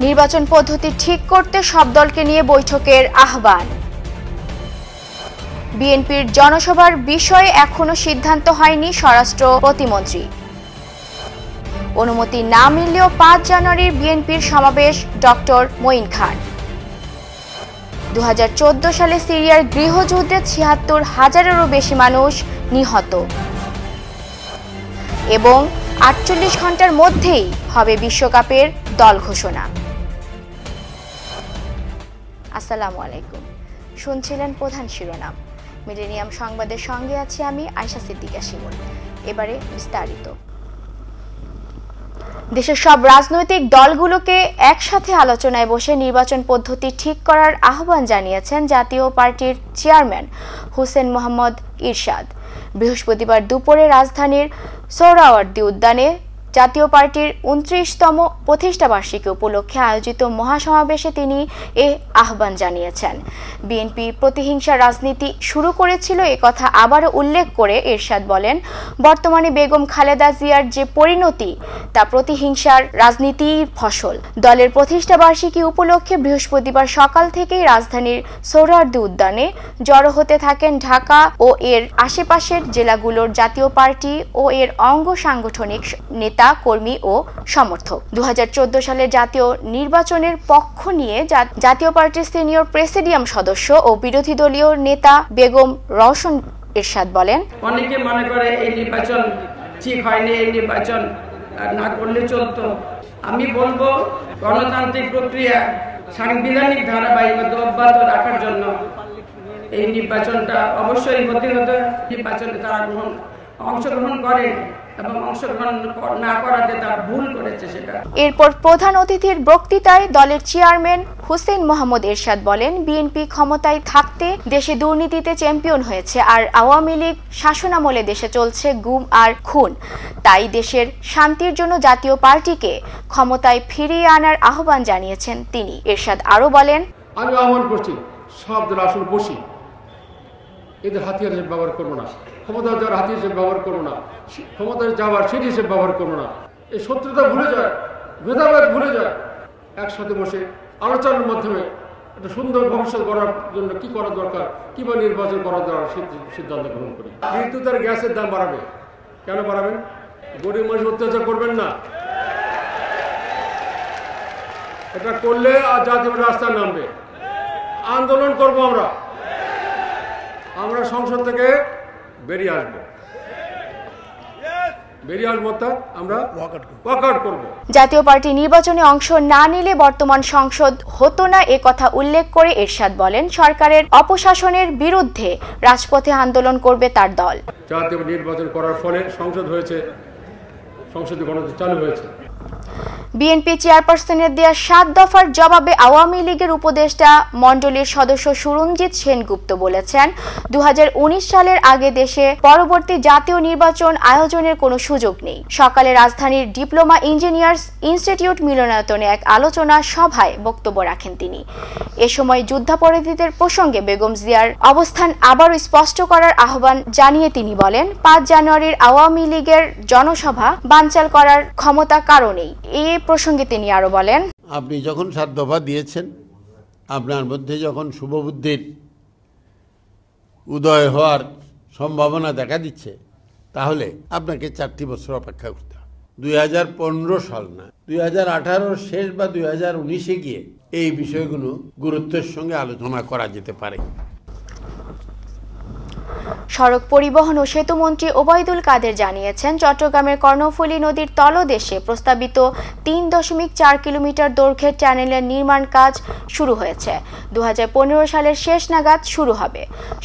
নির্বাচন পদ্ধতি ঠিক করতে সব দলকে নিয়ে বৈঠকের আহ্বান। বিএনপির জনসভার বিষয়ে এখনো সিদ্ধান্ত হয়নি স্বরাষ্ট্র প্রতিমন্ত্রী। অনুমতি না মিললেও ৫ জানুয়ারির বিএনপির সমাবেশ ডক্টর মঈন খান। ২০১৪ সালে সিরিয়ার গৃহযুদ্ধে ৭৬,০০০-এরও বেশি মানুষ নিহত এবং ৪৮ ঘন্টার মধ্যেই হবে বিশ্বকাপের দল ঘোষণা। আসসালামু আলাইকুম, শুনছিলেন প্রধান শিরোনাম। মিলেনিয়াম সংবাদের সঙ্গে আছি আমি আয়শা সিদ্দিকা শিমুল। এবারে বিস্তারিত। দেশের সব রাজনৈতিক দলগুলোকে একসাথে আলোচনায় বসে নির্বাচন পদ্ধতি ঠিক করার আহ্বান জানিয়েছেন জাতীয় পার্টির চেয়ারম্যান হোসেন মোহাম্মদ ইরশাদ। বৃহস্পতিবার দুপুরে রাজধানীর সোহরাওয়ার্দী উদ্যানে জাতীয় পার্টির ২৯তম প্রতিষ্ঠাবার্ষিকী উপলক্ষে আয়োজিত মহাসমাবেশে তিনি এ আহ্বান জানিয়েছেন। বিএনপি প্রতিহিংসার রাজনীতি শুরু করেছিল একথা আবারও উল্লেখ করে এরশাদ বলেন, বর্তমানে বেগম খালেদা জিয়ার যে পরিণতি তা প্রতিহিংসার রাজনীতির ফসল। দলের প্রতিষ্ঠাবার্ষিকী উপলক্ষে বৃহস্পতিবার সকাল থেকেই রাজধানীর সোহরাওয়ার্দী উদ্যানে জড়ো হতে থাকেন ঢাকা ও এর আশেপাশের জেলাগুলোর জাতীয় পার্টি ও এর অঙ্গ সাংগঠনিক নেতা, কর্মী ও সমর্থক। ২০১৪ সালের জাতীয় নির্বাচনের পক্ষ নিয়ে জাতীয় পার্টির সিনিয়র প্রেসিডিয়াম সদস্য ও বিরোধী দলীয় নেতা বেগম রওশন এরশাদ বলেন, অনেকে মনে করে এই নির্বাচন ঠিক হয়নি, এই নির্বাচন না করলে চলতো। আমি বলবো গণতান্ত্রিক প্রক্রিয়া সাংবিধানিক ধারাবাহিকতা অব্যাহত রাখার জন্য এই নির্বাচনটা অবশ্যই হতে হতে নির্বাচনে তারা অংশগ্রহণ করেন এবং অংশগ্রহণ না করাতে তারা ভুল করেছে সেটা। এরপর প্রধান অতিথির বক্তৃতায় দলের চেয়ারম্যান হোসেন মোহাম্মদ এরশাদ বলেন, বিএনপি ক্ষমতায় থাকতে দেশে দুর্নীতিতে চ্যাম্পিয়ন হয়েছে, আর আওয়ামী লীগ শাসনামলে দেশে চলছে গুম আর খুন। তাই দেশের শান্তির জন্য জাতীয় পার্টিকে ক্ষমতায় ফিরিয়ে আনার আহ্বান জানিয়েছেন তিনি। এরশাদ আরো বলেন, আমি আহ্বান করছি সব দল আসলে বসি, এদের হাতিয়ার হিসেবে ব্যবহার করবো না, ক্ষমতা যাওয়ার হাতিয়ার হিসেবে ব্যবহার করবো না, ক্ষমতায় যাওয়ার সেটি হিসেবে ব্যবহার করবো না। এই শত্রুতা ভুলে যায়, ভেদাভেদ ভুলে যায়, একসাথে বসে আলোচনার মাধ্যমে একটা সুন্দর ভবিষ্যৎ গড়ার জন্য কি করা দরকার, কিভাবে নির্বাচন করা দরকার সিদ্ধান্ত গ্রহণ করি। বিদ্যুৎ আর গ্যাসের দাম বাড়াবে, কেন বাড়াবেন? গরিব মানুষ অত্যাচার করবেন না, এটা করলে আর জাতীয় রাস্তায় নামবে। আন্দোলন করবো আমরা সংসদ থেকে বেরিয়ে আসবো, আমরা ওয়াকআউট করব। জাতীয় পার্টি নির্বাচনে অংশ না নিলে বর্তমান সংসদ হতো না এ কথা উল্লেখ করে এরশাদ বলেন, সরকারের অপশাসনের বিরুদ্ধে রাজপথে আন্দোলন করবে তার দল। জাতীয় নির্বাচন করার ফলে সংসদ হয়েছে, সংসদীয় গণতন্ত্র চালু হয়েছে। বিএনপি চেয়ারপারসনের দেয়া ৭ দফার জবাবে আওয়ামী লীগের উপদেষ্টা মণ্ডলীর সদস্য সুরঞ্জিত সেনগুপ্ত বলেছেন, ২০১৯ সালের আগে দেশে পরবর্তী জাতীয় নির্বাচন আয়োজনের কোনো সুযোগ নেই। সকালে রাজধানীর ডিপ্লোমা ইঞ্জিনিয়ার্স ইনস্টিটিউট মিলনায়তনে এক আলোচনা সভায় বক্তব্য রাখেন তিনি। এ সময় যুদ্ধাপরাধীদের প্রসঙ্গে বেগম জিয়ার অবস্থান আবারও স্পষ্ট করার আহ্বান জানিয়ে তিনি বলেন, ৫ জানুয়ারির আওয়ামী লীগের জনসভা বানচাল করার ক্ষমতা কারণেই। এ প্রসঙ্গে তিনি আরো বলেন, আপনি যখন ৭ দফা দিয়েছেন, আপনার মধ্যে যখন শুভবুদ্ধির উদয় হওয়ার সম্ভাবনা দেখা দিচ্ছে, তাহলে আপনাকে ৪টি বছর অপেক্ষা করতে হবে। ২০১৫ সাল না, ২০১৮ শেষ বা ২০১৯-এ গিয়ে এই বিষয়গুলো গুরুত্বের সঙ্গে আলোচনা করা যেতে পারে। সড়ক পরিবহন ও সেতুমন্ত্রী ওবায়দুল কাদের জানিয়েছেন, চট্টগ্রামের কর্ণফুলী নদীর তলদেশে প্রস্তাবিত ৩.৪ কিলোমিটার দৈর্ঘ্যের টানেলের নির্মাণ কাজ শুরু হয়েছে। ২০১৫ সালের শেষ নাগাদ শুরু হবে।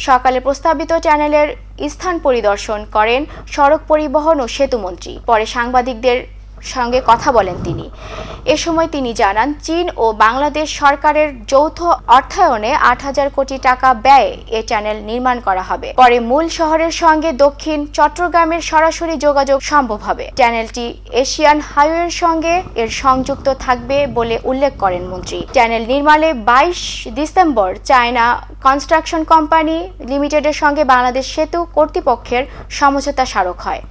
সকালে প্রস্তাবিত টানেলের স্থান পরিদর্শন করেন সড়ক পরিবহন ও সেতুমন্ত্রী। পরে সাংবাদিকদের সঙ্গে কথা বলেন তিনি। এ সময় তিনি জানান, চীন ও বাংলাদেশ সরকারের যৌথ অর্থায়নে ৮,০০০ কোটি টাকা ব্যয়ে এ চ্যানেল নির্মাণ করা হবে। পরে মূল শহরের সঙ্গে দক্ষিণ চট্টগ্রামের সরাসরি যোগাযোগ সম্ভব হবে। চ্যানেলটি এশিয়ান হাইওয়ের সঙ্গে এর সংযুক্ত থাকবে বলে উল্লেখ করেন মন্ত্রী। চ্যানেল নির্মাণে ২২ ডিসেম্বর চায়না কনস্ট্রাকশন কোম্পানি লিমিটেডের সঙ্গে বাংলাদেশ সেতু কর্তৃপক্ষের সমঝোতা স্মারক হয়।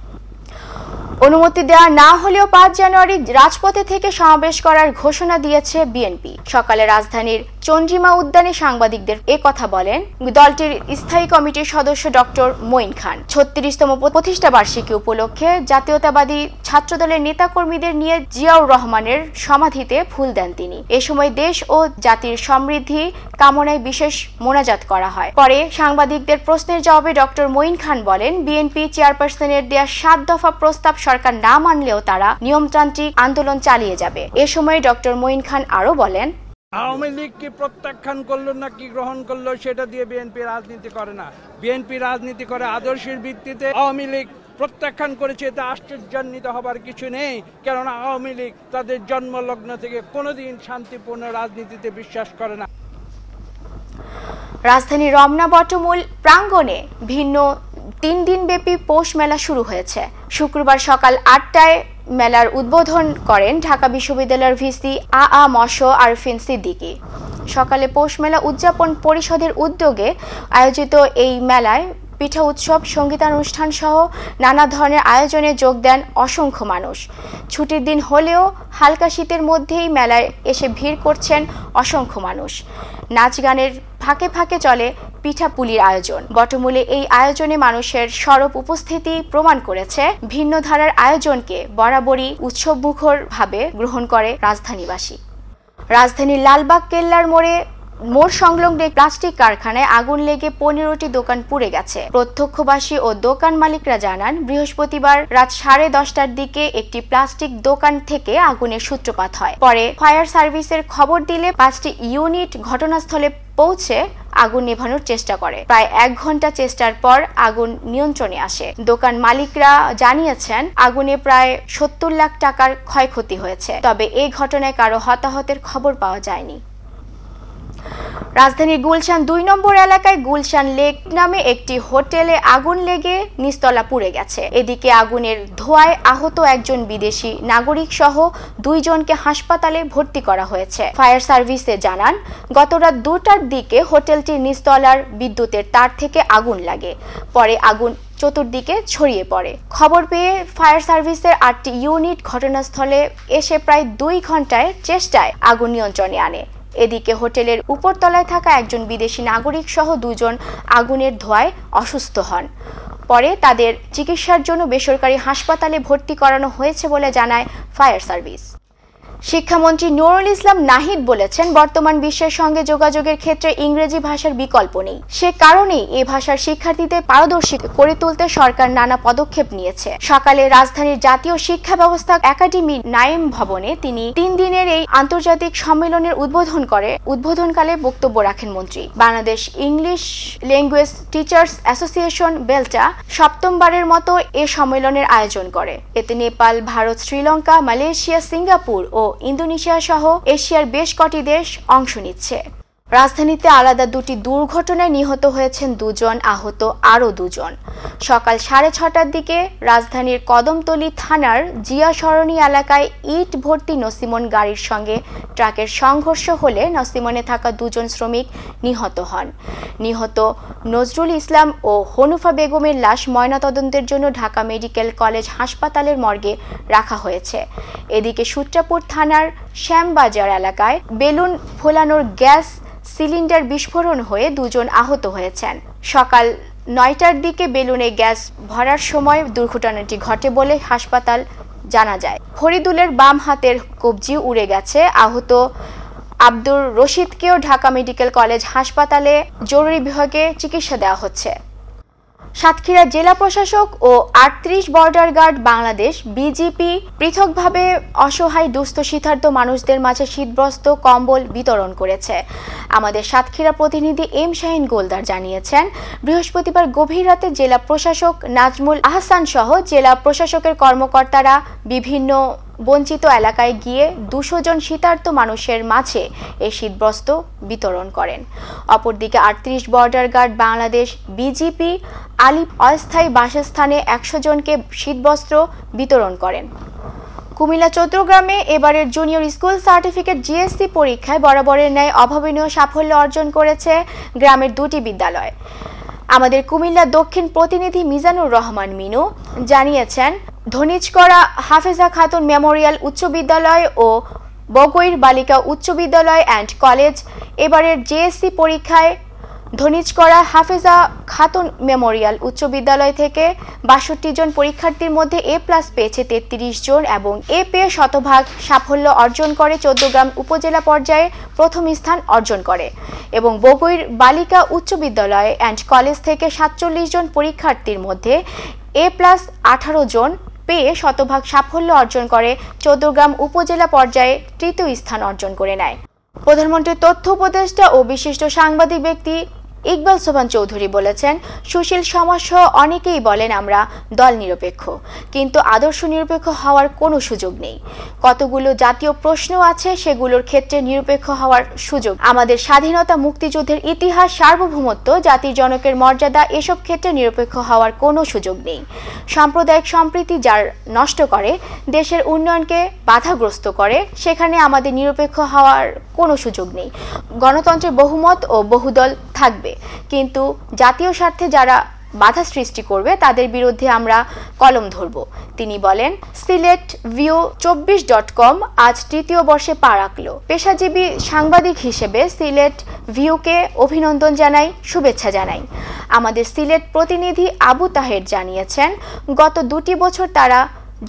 অনুমতি দেওয়া না হলেও 5 জানুয়ারি রাজপথে থেকে সমাবেশ করার ঘোষণা দিয়েছে বিএনপি। সকালে রাজধানীর চন্দ্রিমা উদ্যানে সাংবাদিকদের কথা বলেন দলটির স্থায়ী কমিটির সদস্য ডক্টর মঈন খান। 36তম প্রতিষ্ঠা বার্ষিকী উপলক্ষে জাতীয়তাবাদী ছাত্রদলের নেতাকর্মীদের নিয়ে জিয়াউর রহমানের সমাধিতে ফুল দেন তিনি। এ সময় দেশ ও জাতির সমৃদ্ধি কামনায় বিশেষ মোনাজাত করা হয়। পরে সাংবাদিকদের প্রশ্নের জবাবে ডক্টর মঈন খান বলেন, বিএনপি চেয়ারপারসনের দেয়া 7 দফা প্রস্তাব সরকার না মানলেও তারা নিয়মতান্ত্রিক আন্দোলন চালিয়ে যাবে। এ সময় ডক্টর মঈন খান আরো বলেন, আওয়ামী লীগ কি প্রত্যাখ্যান করলো না কি গ্রহণ করলো সেটা দিয়ে বিএনপি রাজনীতি করে না। বিএনপি রাজনীতি করে আদর্শের ভিত্তিতে। আওয়ামী লীগ প্রত্যাখ্যান করেছে, এতে আশ্চর্যান্বিত হবার কিছু নেই, কেননা আওয়ামী লীগ তাদের জন্মলগ্ন থেকে কোনোদিন শান্তিপূর্ণ রাজনীতিতে বিশ্বাস করে না। রাজধানীর রমনা বটমূল প্রাঙ্গণে ভিন্ন 3 দিনব্যাপী পৌষ মেলা শুরু হয়েছে। শুক্রবার সকাল 8টায় মেলার উদ্বোধন করেন ঢাকা বিশ্ববিদ্যালয়ের ভিসি আরফিন সিদ্দিকী। সকালে পৌষ মেলা উদযাপন পরিষদের উদ্যোগে আয়োজিত এই মেলায় পিঠা উৎসব, সঙ্গীতানুষ্ঠান সহ নানা ধরনের আয়োজনে যোগ দেন অসংখ্য মানুষ। ছুটির দিন হলেও হালকা শীতের মধ্যেই মেলায় এসে ভিড় করছেন অসংখ্য মানুষ। নাচ গানের ফাঁকে ফাঁকে চলে পিঠাপুলির আয়োজন। বটমূলে এই আয়োজনে মানুষের সরব উপস্থিতি প্রমাণ করেছে ভিন্ন ধারার আয়োজনকে বরাবরই উৎসবমুখর ভাবে গ্রহণ করে রাজধানীবাসী। রাজধানীর লালবাগ কেল্লার মোড় সংলগ্ন প্লাস্টিক কারখানায় আগুন লেগে 15টি দোকান পুড়ে গেছে। প্রত্যক্ষবাসী ও দোকান মালিকরা জানান, বৃহস্পতিবার রাত 10:30টার দিকে একটি প্লাস্টিক দোকান থেকে আগুনের সূত্রপাত হয়। পরে ফায়ার সার্ভিসের খবর দিলে 5টি ইউনিট ঘটনাস্থলে পৌঁছে আগুন নেভানোর চেষ্টা করে। প্রায় 1 ঘন্টা চেষ্টার পর আগুন নিয়ন্ত্রণে আসে। দোকান মালিকরা জানিয়েছেন, আগুনে প্রায় 70 লাখ টাকার ক্ষয়ক্ষতি হয়েছে। তবে এই ঘটনায় কারো হতাহতের খবর পাওয়া যায়নি। রাজধানীর গুলশান 2 নম্বর এলাকায় গুলশান লেক নামে একটি হোটেলে আগুন লেগে নিচতলা পুড়ে গেছে। এদিকে আগুনের ধোঁয়ায় আহত একজন বিদেশি নাগরিক সহ 2 জনকে হাসপাতালে ভর্তি করা হয়েছে। ফায়ার সার্ভিসে জানান, গত রাত 2টার দিকে হোটেলটির নিচতলার বিদ্যুতের তার থেকে আগুন লাগে। পরে আগুন চতুর্দিকে ছড়িয়ে পড়ে। খবর পেয়ে ফায়ার সার্ভিসের 8টি ইউনিট ঘটনাস্থলে এসে প্রায় 2 ঘন্টার চেষ্টায় আগুন নিয়ন্ত্রণে আনে। এদিকে হোটেলের উপরতলায় থাকা একজন বিদেশি নাগরিক সহ 2 জন আগুনের ধোঁয়ায় অসুস্থ হন। পরে তাদের চিকিৎসার জন্য বেসরকারি হাসপাতালে ভর্তি করানো হয়েছে বলে জানায় ফায়ার সার্ভিস। শিক্ষামন্ত্রী নুরুল ইসলাম নাহিদ বলেছেন, বর্তমান বিশ্বের সঙ্গে যোগাযোগের ক্ষেত্রে ইংরেজি ভাষার বিকল্প নেই। সে কারণেই এ ভাষার শিক্ষার্থীদের পারদর্শী করে তুলতে সরকার নানা পদক্ষেপ নিয়েছে। সকালে রাজধানীর জাতীয় শিক্ষা ব্যবস্থা একাডেমি নাইম ভবনে তিনি 3 দিনের এই আন্তর্জাতিক সম্মেলনের উদ্বোধনকালে বক্তব্য রাখেন মন্ত্রী। Bangladesh English language teachers association বেলটা 7মবারের মতো এ সম্মেলনের আয়োজন করে। এতে নেপাল, ভারত, শ্রীলঙ্কা, মালয়েশিয়া, সিঙ্গাপুর ও ইন্দোনেশিয়া সহ এশিয়ার বেশ কটি দেশ অংশ নিচ্ছে। রাজধানীতে আলাদা 2টি দুর্ঘটনায় নিহত হয়েছেন 2 জন, আহত আরও 2 জন। সকাল 6:30টার দিকে রাজধানীর কদমতলী থানার জিয়া সরণি এলাকায় ইট ভর্তি নসিমন গাড়ির সঙ্গে ট্রাকের সংঘর্ষ হলে নসিমনে থাকা 2 জন শ্রমিক নিহত হন। নিহত নজরুল ইসলাম ও হনুফা বেগমের লাশ ময়নাতদন্তের জন্য ঢাকা মেডিকেল কলেজ হাসপাতালের মর্গে রাখা হয়েছে। এদিকে সূত্রাপুর থানার শ্যামবাজার এলাকায় বেলুন ফোলানোর গ্যাস সিলিন্ডার বিস্ফোরণ হয়ে 2 জন আহত হয়েছেন। সকাল 9টার দিকে বেলুনে গ্যাস ভরার সময় দুর্ঘটনাটি ঘটে বলে হাসপাতাল জানা যায়। ফরিদুলের বাম হাতের কবজি উড়ে গেছে। আহত আব্দুর রশিদকেও ঢাকা মেডিকেল কলেজ হাসপাতালে জরুরি বিভাগে চিকিৎসা দেওয়া হচ্ছে। সাতক্ষীরা জেলা প্রশাসক ও 38 বর্ডার গার্ড বাংলাদেশ বিজিপি পৃথকভাবে অসহায় দুস্থ শীতার্ত মানুষদের মাঝে শীতবস্ত্র, কম্বল বিতরণ করেছে। আমাদের সাতক্ষীরা প্রতিনিধি এম শাহিন গোলদার জানিয়েছেন, বৃহস্পতিবার গভীর রাতে জেলা প্রশাসক নাজমুল আহসান সহ জেলা প্রশাসকের কর্মকর্তারা বিভিন্ন বঞ্চিত এলাকায় গিয়ে 200 জন শীতার্ত মানুষের মাঝে এই শীতবস্ত্র বিতরণ করেন। অপরদিকে 38 বর্ডার গার্ড বাংলাদেশ বিজিপি আলিপ অস্থায়ী বাসস্থানে 100 জনকে শীতবস্ত্র বিতরণ করেন। কুমিল্লা চৌদ্দগ্রামে এবারের জুনিয়র স্কুল সার্টিফিকেট জিএসসি পরীক্ষায় বরাবরের ন্যায় অভাবনীয় সাফল্য অর্জন করেছে গ্রামের 2টি বিদ্যালয়। আমাদের কুমিল্লা দক্ষিণ প্রতিনিধি মিজানুর রহমান মিনু জানিয়েছেন, ধনিজকড়া হাফেজা খাতুন মেমোরিয়াল উচ্চ বিদ্যালয় ও বগৈর বালিকা উচ্চ বিদ্যালয় অ্যান্ড কলেজ এবারের জেএসসি পরীক্ষায় ধনিজকড়া হাফেজা খাতুন মেমোরিয়াল উচ্চ বিদ্যালয় থেকে ৬২ জন পরীক্ষার্থীর মধ্যে এ+ পেয়েছে ৩৩ জন এবং এ পেয়ে শতভাগ সাফল্য অর্জন করে ১৪গ্রাম উপজেলা পর্যায়ে প্রথম স্থান অর্জন করে এবং বগৈর বালিকা উচ্চ বিদ্যালয় অ্যান্ড কলেজ থেকে ৪৭ জন পরীক্ষার্থীর মধ্যে এ+ ১৮ জন পেয়ে শতভাগ সাফল্য অর্জন করে ১৪গ্রাম উপজেলা পর্যায়ে তৃতীয় স্থান অর্জন করে নেয়। প্রধানমন্ত্রীর তথ্য উপদেষ্টা ও বিশিষ্ট সাংবাদিক ব্যক্তি ইকবাল সোবহান চৌধুরী বলেছেন, সুশীল সমাজসহ অনেকেই বলেন আমরা দল নিরপেক্ষ, কিন্তু আদর্শ নিরপেক্ষ হওয়ার কোনো সুযোগ নেই। কতগুলো জাতীয় প্রশ্ন আছে, সেগুলোর ক্ষেত্রে নিরপেক্ষ হওয়ার সুযোগ। আমাদের স্বাধীনতা, মুক্তিযুদ্ধের ইতিহাস, সার্বভৌমত্ব, জাতির জনকের মর্যাদা, এসব ক্ষেত্রে নিরপেক্ষ হওয়ার কোনো সুযোগ নেই। সাম্প্রদায়িক সম্প্রীতি যার নষ্ট করে, দেশের উন্নয়নকে বাধাগ্রস্ত করে, সেখানে আমাদের নিরপেক্ষ হওয়ার কোনো সুযোগ নেই। গণতন্ত্রের বহুমত ও বহুদল থাকবে, কিন্তু জাতীয় স্বার্থে যারা বাধা সৃষ্টি করবে তাদের বিরুদ্ধে আমরা কলম ধরব। তিনি বলেন, সিলেট ভিউ24.com আজ তৃতীয় বর্ষে পা রাখল। পেশাজীবী সাংবাদিক হিসেবে সিলেট ভিউকে অভিনন্দন জানাই, শুভেচ্ছা জানাই। আমাদের সিলেট প্রতিনিধি আবু তাহের জানিয়েছেন, গত ২টি বছর তারা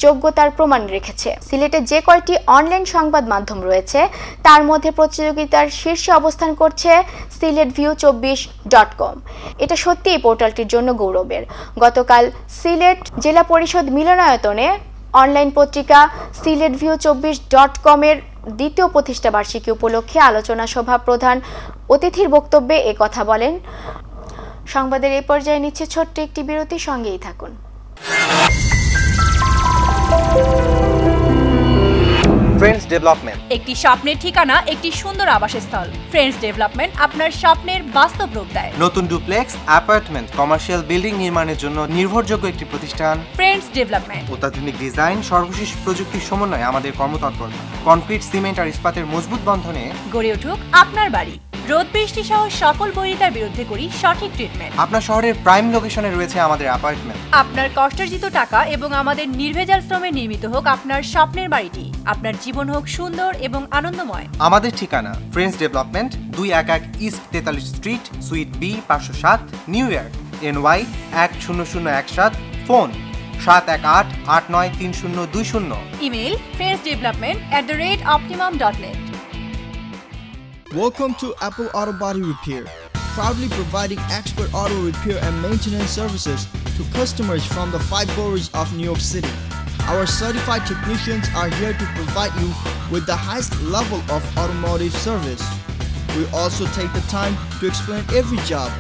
যোগ্যতার প্রমাণ রেখেছে। সিলেটে যে কয়টি অনলাইন সংবাদ মাধ্যম রয়েছে তার মধ্যে প্রতিযোগিতার শীর্ষে অবস্থান করছে সিলেট ভিউ24.com। এটা সত্যি এই পোর্টালটির জন্য গৌরবের। গতকাল সিলেট জেলা পরিষদ মিলনায়তনে অনলাইন পত্রিকা সিলেট ভিউ24.com এর দ্বিতীয় প্রতিষ্ঠা বার্ষিকী উপলক্ষে আলোচনা সভা প্রধান অতিথির বক্তব্যে কথা বলেন। সংবাদের এই পর্যায়ে নিচ্ছে ছোট্ট একটি বিরতি, সঙ্গেই থাকুন। ফ্রেন্ডস ডেভেলপমেন্ট, একটি স্বপ্নের ঠিকানা, একটি সুন্দর আবাসস্থল। ফ্রেন্ডস ডেভেলপমেন্ট আপনার স্বপ্নের বাস্তব রূপ দেয়। নতুন ডুপ্লেক্স, অ্যাপার্টমেন্ট, কমার্শিয়াল বিল্ডিং নির্মাণের জন্য নির্ভরযোগ্য একটি প্রতিষ্ঠান ফ্রেন্ডস ডেভেলপমেন্ট। অত্যাধুনিক ডিজাইন, সর্বশেষ প্রযুক্তির সমন্বয়ে আমাদের কর্মতৎপরতা কনক্রিট, সিমেন্ট আর ইস্পাতের মজবুত বন্ধনে গড়ে উঠুক আপনার বাড়ি। রোদ বৃষ্টি সহ সকল বৈরিতার বিরুদ্ধে করি সঠিক ট্রিটমেন্ট। আপনার শহরের প্রাইম লোকেশনে রয়েছে আমাদের অ্যাপার্টমেন্ট। আপনার কষ্টার্জিত টাকা এবং আমাদের নির্ভেজাল শ্রমে নির্মিত হোক আপনার স্বপ্নের বাড়িটি। আপনার জীবন হোক সুন্দর এবং আনন্দময়। আমাদের ঠিকানা friends development, 211 east 43 street, suite B, 507, New NY 10017, phone 718-893020, email friendsdevelopment@optimum.net। Welcome to Apple Auto Body Repair, proudly providing expert auto repair and maintenance services to customers from the 5 boroughs of New York City. Our certified technicians are here to provide you with the highest level of automotive service. We also take the time to explain every job.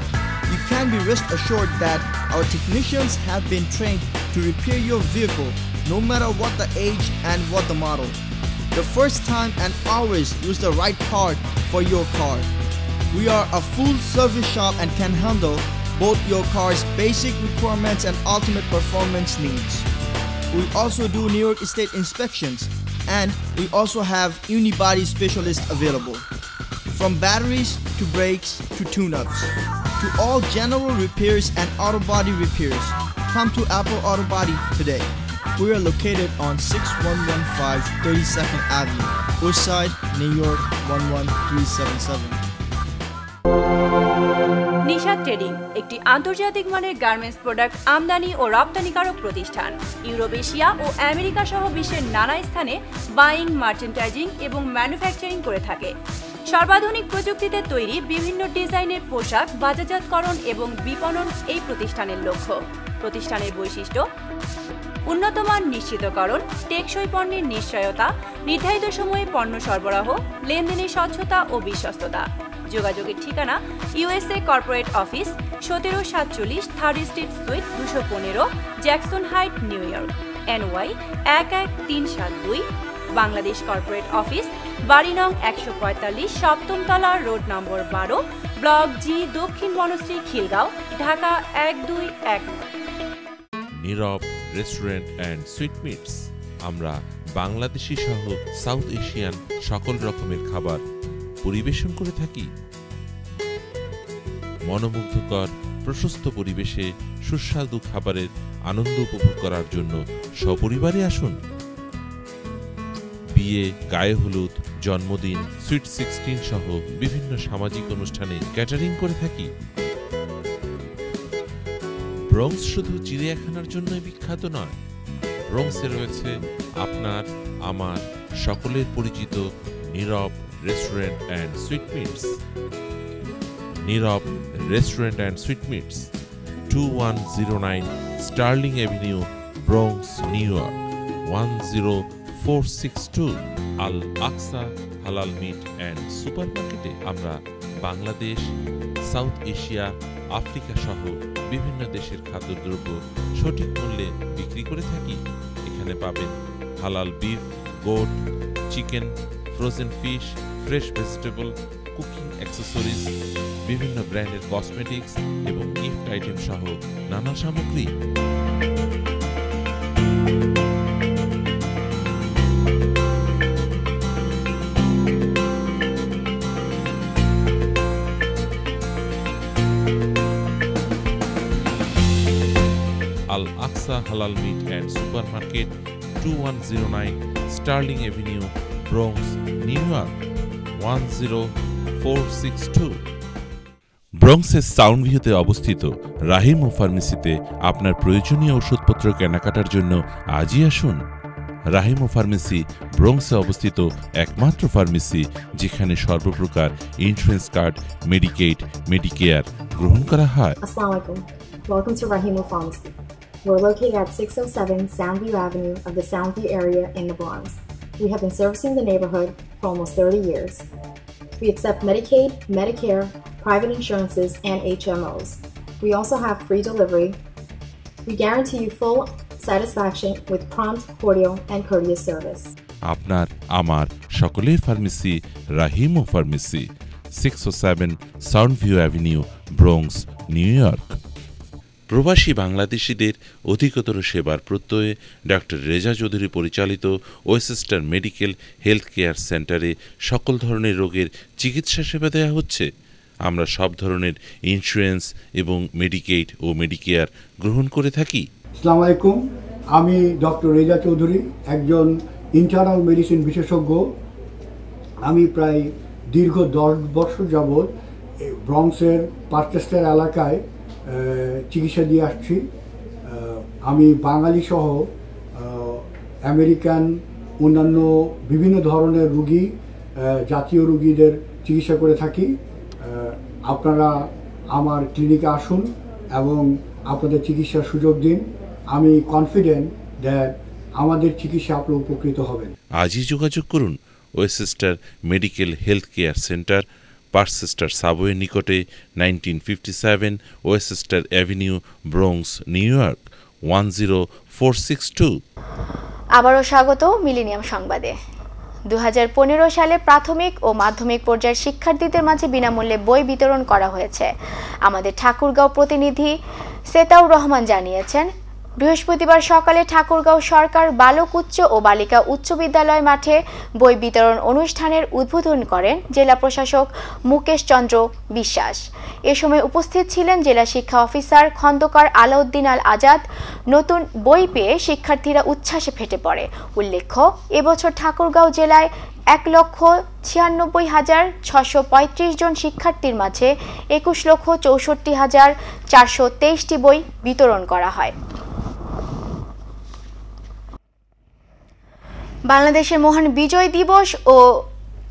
You can be rest assured that our technicians have been trained to repair your vehicle, no matter what the age and what the model. The first time and always use the right part for your car. We are a full service shop and can handle both your car's basic requirements and ultimate performance needs. We also do New York State inspections, and we also have unibody specialists available. From batteries to brakes to tune-ups to all general repairs and auto body repairs, come to Apple Auto Body today. We are located on 6115 32nd Avenue, Woodside, New York 11377. Nishad trading একটি আন্তর্জাতিক মানের garments product আমদানি ও রপ্তানিকারক প্রতিষ্ঠান। Europe, Asia ও America সহ বিশ্বের নানা স্থানে বাইং, মার্চেন্টাইজিং এবং ম্যানুফ্যাকচারিং করে থাকে। সর্বাধুনিক প্রযুক্তিতে তৈরি বিভিন্ন ডিজাইনের পোশাক বাজারজাতকরণ এবং বিপণন এই প্রতিষ্ঠানের লক্ষ্য। প্রতিষ্ঠানের বৈশিষ্ট্য: উন্নতমান নিশ্চিতকরণ, টেকসই পণ্যের নিশ্চয়তা, নির্ধারিত সময়ে পণ্য সরবরাহ, লেনদেনের স্বচ্ছতা ও বিশ্বস্ততা। যোগাযোগের ঠিকানা USA corporate office, 1747 3rd street sweet 215, Jackson height, new York, NY 11372। Bangladesh corporate office, বাড়ি নং 145, 7ম তলা, রোড নম্বর 12, ব্লক জি, দক্ষিণ বনশ্রী, খিলগাঁও, ঢাকা 1219। নীরব রেস্টুরেন্ট অ্যান্ড সুইট মিটস। আমরা বাংলাদেশি সহ সাউথ এশিয়ান সকল রকমের খাবার পরিবেশন করে থাকি। মনোমুগ্ধকর প্রশস্ত পরিবেশে সুস্বাদু খাবারের আনন্দ উপভোগ করার জন্য সপরিবারে আসুন। বিয়ে, গায়ে হলুদ, জন্মদিন, সুইট 16 সহ বিভিন্ন সামাজিক অনুষ্ঠানে ক্যাটারিং করে থাকি। ব্রঙ্কস শুধু চিড়িয়াখানার জন্যই বিখ্যাত নয়, ব্রঙ্কসে রয়েছে আপনার, আমার, সকলের পরিচিত Nirob restaurant and sweetmeats. Nirob restaurant and sweetmeats, 2109 Sterling avenue, Bronx, New York 10462। Al Aqsa halal meat and সুপারমার্কেটে আমরা বাংলাদেশ, সাউথ এশিয়া, আফ্রিকা সহ বিভিন্ন দেশের খাদ্যদ্রব্য সঠিক মূল্যে বিক্রি করে থাকি। এখানে পাবেন হালাল beef, goat, chicken, frozen fish, fresh vegetable, cooking accessories, বিভিন্ন ব্র্যান্ডের কসমেটিক্স এবং গিফট আইটেম সহ নানা সামগ্রী। Al Aqsa halal meat and supermarket, 2109 Sterling avenue, Bronx, New York 10462। ব্রঙ্কসের সাউন্ড ভিউতে অবস্থিত রাহিম ও ফার্মেসিতে আপনার প্রয়োজনীয় ওষুধপত্র কেনাকাটার জন্য আজই আসুন। রাহিম ও ফার্মেসি ব্রঙ্কসে অবস্থিত একমাত্র ফার্মেসি যেখানে সর্বপ্রকার ইন্স্যুরেন্স কার্ড, মেডিকেড, মেডিকেয়ার গ্রহণ করা হয়। Assalamu alaikum. Welcome to Rahimo Pharmacy. We're located at 607 Soundview Avenue of the Soundview area in the Bronx. We have been servicing the neighborhood for almost 30 years. We accept Medicaid, Medicare, private insurances, and HMOs. We also have free delivery. We guarantee you full satisfaction with prompt, cordial, and courteous service. আপনার, আমার, সকলের pharmacy Rahim ও pharmacy, 607 Soundview avenue, Bronx, New York. প্রবাসী বাংলাদেশিদের অধিকতর সেবার প্রত্যয়ে doctor Reza Chowdhury পরিচালিত ওয়েসেস্টার medical health care সেন্টারে সকল ধরনের রোগের চিকিৎসা সেবা দেওয়া হচ্ছে। আমরা সব ধরনের ইন্স্যুরেন্স এবং মেডিকেড ও মেডিকেয়ার গ্রহণ করে থাকি। আসসালামু আলাইকুম, আমি ডক্টর রেজা চৌধুরী, একজন ইন্টারনাল মেডিসিন বিশেষজ্ঞ। আমি প্রায় দীর্ঘ 10 বছর যাবৎ ব্রঙ্কসের পার্চেস্টার এলাকায় চিকিৎসা দিয়ে আসছি। আমি বাঙালি সহ আমেরিকান অন্যান্য বিভিন্ন ধরনের রুগী, জাতীয় রুগীদের চিকিৎসা করে থাকি। আপনারা আমার ক্লিনিকে আসুন এবং আপনাদের চিকিৎসার সুযোগ দিন। আমি কনফিডেন্ট দ্যাট আমাদের চিকিৎসা আপনারা উপকৃত হবেন। আজই যোগাযোগ করুন Westchester medical health care center, Parkchester subway নিকটে, 1957 Westchester avenue, Bronx, New York 10462। আবারও স্বাগত মিলেনিয়াম সংবাদে। 2015 সালে প্রাথমিক ও মাধ্যমিক পর্যায়ের শিক্ষার্থীদের মাঝে বিনামূল্যে বই বিতরণ করা হয়েছে। আমাদের ঠাকুরগাঁও প্রতিনিধি সেতাউর রহমান জানিয়েছেন, বৃহস্পতিবার সকালে ঠাকুরগাঁও সরকার বালক উচ্চ ও বালিকা উচ্চ বিদ্যালয় মাঠে বই বিতরণ অনুষ্ঠানের উদ্বোধন করেন জেলা প্রশাসক মুকেশ চন্দ্র বিশ্বাস। এ সময় উপস্থিত ছিলেন জেলা শিক্ষা অফিসার খন্দকার আলাউদ্দিন আল আজাদ। নতুন বই পেয়ে শিক্ষার্থীরা উচ্ছ্বাসে ফেটে পড়ে। উল্লেখ্য, এবছর ঠাকুরগাঁও জেলায় 1,96,635 জন শিক্ষার্থীর মাঝে 21,64,423টি বই বিতরণ করা হয়। বাংলাদেশের মহান বিজয় দিবস ও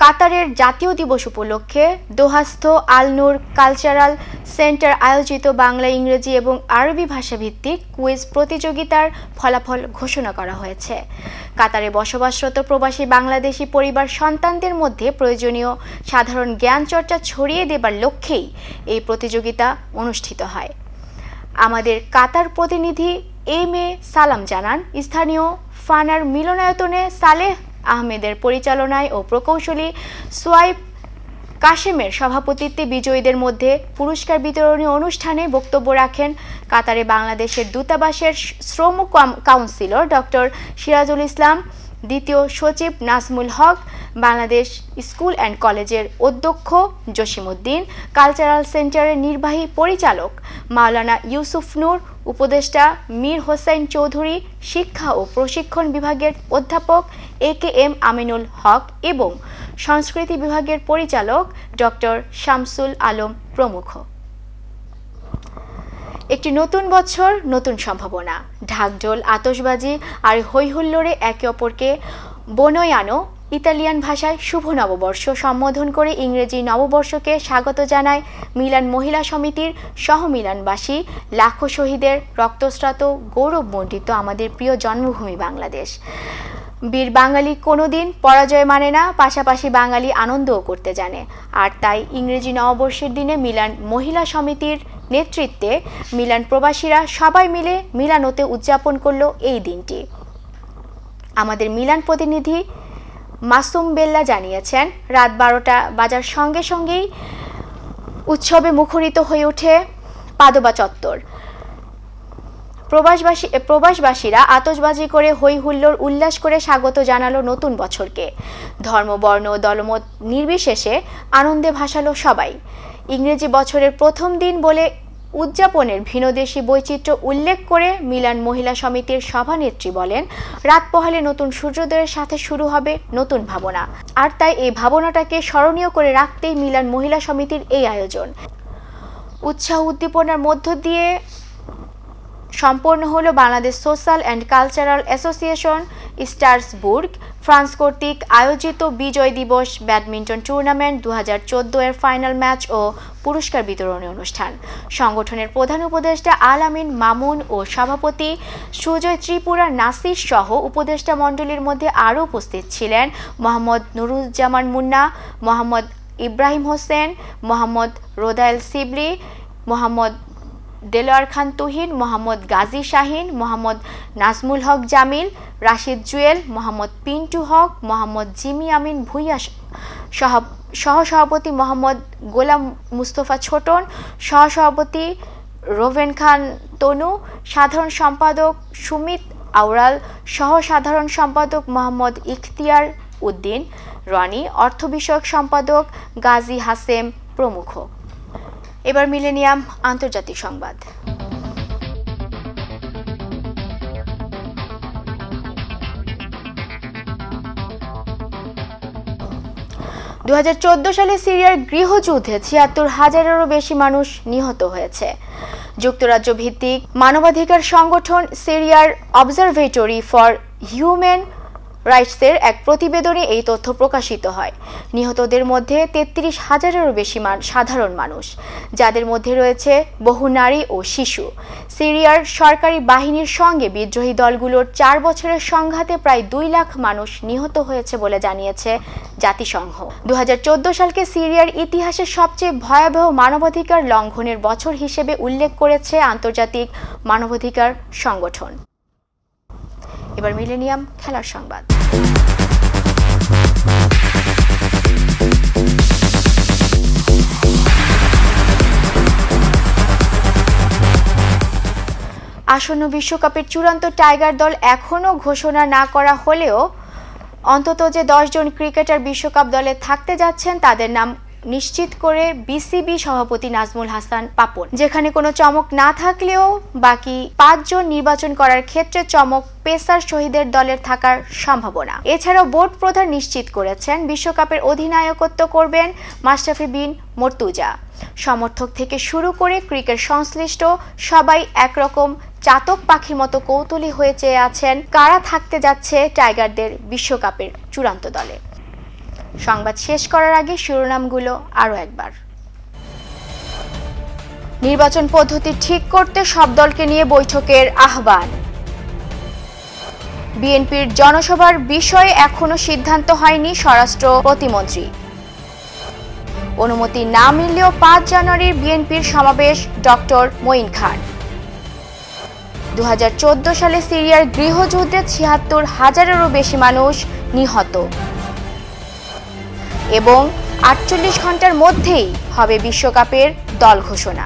কাতারের জাতীয় দিবস উপলক্ষে দোহাস্থ আল নূর কালচারাল সেন্টার আয়োজিত বাংলা, ইংরেজি এবং আরবি ভাষাভিত্তিক কুইজ প্রতিযোগিতার ফলাফল ঘোষণা করা হয়েছে। কাতারে বসবাসরত প্রবাসী বাংলাদেশি পরিবার সন্তানদের মধ্যে প্রয়োজনীয় সাধারণ জ্ঞান চর্চা ছড়িয়ে দেবার লক্ষ্যেই এই প্রতিযোগিতা অনুষ্ঠিত হয়। আমাদের কাতার প্রতিনিধি এম এ সালাম জানান, স্থানীয় ফানার মিলনায়তনে সালেহ আহমেদের পরিচালনায় ও প্রকৌশলী সোয়াইব কাশেমের সভাপতিত্বে বিজয়ীদের মধ্যে পুরস্কার বিতরণী অনুষ্ঠানে বক্তব্য রাখেন কাতারে বাংলাদেশের দূতাবাসের শ্রম কাউন্সিলর ডক্টর সিরাজুল ইসলাম, দ্বিতীয় সচিব নাজমুল হক, বাংলাদেশ স্কুল অ্যান্ড কলেজের অধ্যক্ষ জসিমউদ্দিন, কালচারাল সেন্টারের নির্বাহী পরিচালক মাওলানা ইউসুফ নূর, উপদেষ্টা মীর হোসেন চৌধুরী, শিক্ষা ও প্রশিক্ষণ বিভাগের অধ্যাপক AKM আমিনুল হক এবং সংস্কৃতি বিভাগের পরিচালক ডক্টর শামসুল আলম প্রমুখ। একটি নতুন বছর, নতুন সম্ভাবনা। ঢাকঢোল, আতশবাজি আর হৈহুল্লোড়ে একে অপরকে বোনোয়ানো ইতালিয়ান ভাষায় শুভ নববর্ষ সম্বোধন করে ইংরেজি নববর্ষকে স্বাগত জানায় মিলান মহিলা সমিতির সহমিলানবাসী, লাখো শহীদের রক্তস্রাত গৌরবমণ্ডিত আমাদের প্রিয় জন্মভূমি বাংলাদেশ। বীর বাঙালি কোনোদিন পরাজয় মানে না, পাশাপাশি বাঙালি আনন্দও করতে জানে। আর তাই ইংরেজি নববর্ষের দিনে মিলান মহিলা সমিতির নেতৃত্বে মিলান প্রবাসীরা সবাই মিলে মিলানোতে উদযাপন করলো এই দিনটি। আমাদের মিলান প্রতিনিধি মাসুম বেল্লা জানিয়েছেন, রাত 12টা বাজার সঙ্গে সঙ্গেই উৎসবে মুখরিত হয়ে ওঠে পাদোবা চত্বর। প্রবাসবাসীরা আতশবাজি করে হই হুল্লোড় উল্লাস করে স্বাগত জানালো নতুন বছরকে। ধর্ম, বর্ণ, দলমত নির্বিশেষে আনন্দে ভাসালো সবাই। ইংরেজি বছরের প্রথম দিন বলে উদযাপনের ভিনদেশি বৈচিত্র্য উল্লেখ করে মিলান মহিলা সমিতির সভানেত্রী বলেন, রাত পোহালে নতুন সূর্যোদয়ের সাথে শুরু হবে নতুন ভাবনা। আর তাই এই ভাবনাটাকে স্মরণীয় করে রাখতেই মিলান মহিলা সমিতির এই আয়োজন। উৎসাহ উদ্দীপনার মধ্য দিয়ে সম্পন্ন হলো Bangladesh social and cultural association Strasbourg France কর্তৃক আয়োজিত বিজয় দিবস ব্যাডমিন্টন টুর্নামেন্ট 2014 এর ফাইনাল ম্যাচ ও পুরস্কার বিতরণী অনুষ্ঠান। সংগঠনের প্রধান উপদেষ্টা আল আমিন মামুন ও সভাপতি সুজয় ত্রিপুরা নাসির সহ উপদেষ্টা মণ্ডলীর মধ্যে আরও উপস্থিত ছিলেন মোহাম্মদ নুরুজ্জামান মুন্না, মোহাম্মদ ইব্রাহিম হোসেন, মোহাম্মদ রোদায়েল সিবলি, মোহাম্মদ দেলোয়ার খান তুহিন, মোহাম্মদ গাজী শাহিন, মোহাম্মদ নাজমুল হক জামিল, রাশিদ জুয়েল, মোহাম্মদ পিন্টু হক, মোহাম্মদ জিমি আমিন ভুইয়া, সহসভাপতি মোহাম্মদ গোলাম মুস্তফা ছোটন, সহসভাপতি রোভেন খান তনু, সাধারণ সম্পাদক সুমিত আউরাল, সহ সাধারণ সম্পাদক মোহাম্মদ ইখতিয়ার উদ্দিন রনি, অর্থ বিষয়ক সম্পাদক গাজী হাসেম প্রমুখ। এবার মিলেনিয়াম আন্তর্জাতিক সংবাদ। 2014 সালে সিরিয়ার গৃহযুদ্ধে ৭৬,০০০-এরও বেশি মানুষ নিহত হয়েছে। যুক্তরাজ্য ভিত্তিক মানবাধিকার সংগঠন সিরিয়ার অবজারভেটরি ফর হিউম্যান রাইটসের এক প্রতিবেদনে এই তথ্য প্রকাশিত হয়। নিহতদের মধ্যে ৩৩,০০০-এরও বেশি সাধারণ মানুষ, যাদের মধ্যে রয়েছে বহু নারী ও শিশু। সিরিয়ার সরকারি বাহিনীর সঙ্গে বিদ্রোহী দলগুলোর ৪ বছরের সংঘাতে প্রায় ২ লাখ মানুষ নিহত হয়েছে বলে জানিয়েছে জাতিসংঘ। 2014 সালকে সিরিয়ার ইতিহাসের সবচেয়ে ভয়াবহ মানবাধিকার লঙ্ঘনের বছর হিসেবে উল্লেখ করেছে আন্তর্জাতিক মানবাধিকার সংগঠন। এবার মিলেনিয়াম খেলার সংবাদ। আসন্ন বিশ্বকাপের চূড়ান্ত টাইগার দল এখনও ঘোষণা না করা হলেও অন্তত যে 10 জন ক্রিকেটার বিশ্বকাপ দলে থাকতে যাচ্ছেন তাদের নাম নিশ্চিত করে বিসিবি সভাপতি নাজমুল হাসান পাপন। যেখানে কোনো চমক না থাকলেও বাকি 5 জন নির্বাচন করার ক্ষেত্রে চমক পেসার শহীদের দলের থাকার সম্ভাবনা। এছাড়াও বোর্ড প্রধান নিশ্চিত করেছেন বিশ্বকাপের অধিনায়কত্ব করবেন মাশরাফি বিন মর্তুজা। সমর্থক থেকে শুরু করে ক্রিকেট সংশ্লিষ্ট সবাই একরকম চাতক পাখির মতো কৌতূহলী হয়ে চেয়ে আছেন কারা থাকতে যাচ্ছে টাইগারদের বিশ্বকাপের চূড়ান্ত দলে। সংবাদ শেষ করার আগে শিরোনামগুলো আরও একবার। নির্বাচন পদ্ধতি ঠিক করতে সব দলকে নিয়ে বৈঠকের আহ্বান। বিএনপির জনসভার বিষয়ে এখনো সিদ্ধান্ত হয়নি স্বরাষ্ট্র প্রতিমন্ত্রী। অনুমতি না মিললেও 5 জানুয়ারির বিএনপির সমাবেশ ডক্টর মঈন খান। 2014 সালে সিরিয়ার গৃহযুদ্ধে ৭৬,০০০-এরও বেশি মানুষ নিহত এবং ৪৮ ঘন্টার মধ্যেই হবে বিশ্বকাপের দল ঘোষণা।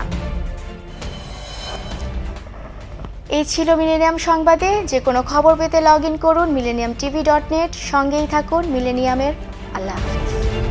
এই ছিল মিলেনিয়াম সংবাদে। যে কোনো খবর পেতে লগ ইন করুন millenniumtv.net। সঙ্গেই থাকুন মিলেনিয়ামের। আল্লাহ হাফেজ।